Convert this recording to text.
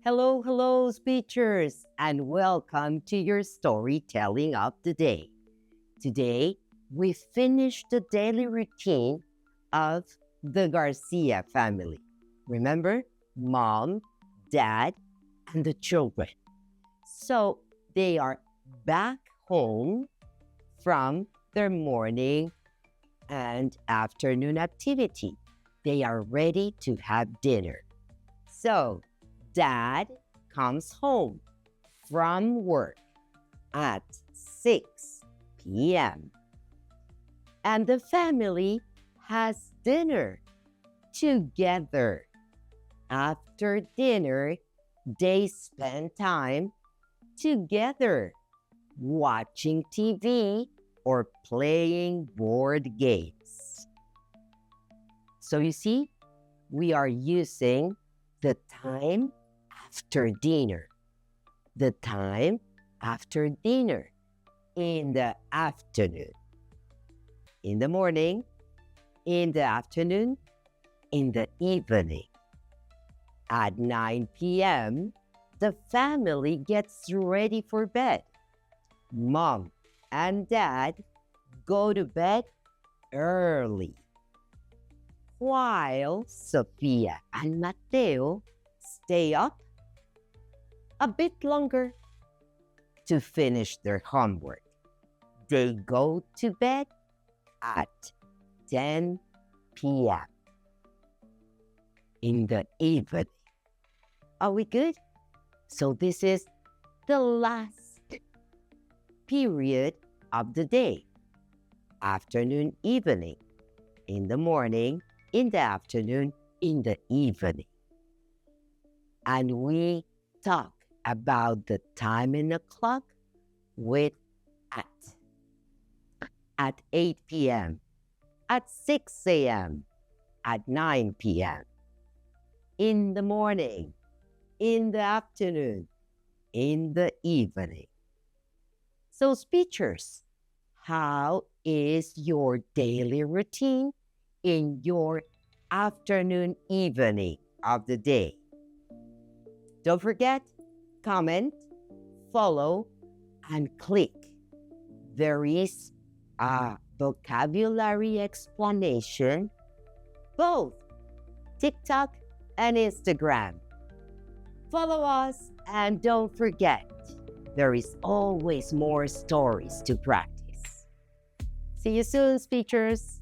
Hello, hello, speechers, and welcome to your storytelling of the day. Today, we finish the daily routine of the Garcia family. Remember, mom, dad, and the children. So they are back home from their morning and afternoon activity. They are ready to have dinner. So, dad comes home from work at 6 p.m. and the family has dinner together. After dinner, they spend time together watching TV or playing board games. So you see, we are using the time after dinner. The time after dinner in the afternoon. In the morning, in the afternoon, in the evening. At 9 p.m., the family gets ready for bed. Mom and dad go to bed early, while Sophia and Mateo stay up a bit longer to finish their homework. They go to bed at 10 p.m. in the evening. Are we good? So this is the last period of the day. Afternoon, evening. In the morning, in the afternoon, in the evening. And we talk about the time in the clock with at 8 p.m., at 6 a.m., at 9 p.m., in the morning, in the afternoon, in the evening. So, speechers, how is your daily routine in your afternoon, evening of the day? Don't forget, comment, follow, and click. There is a vocabulary explanation, both TikTok and Instagram. Follow us and don't forget, there is always more stories to practice. See you soon, speechers.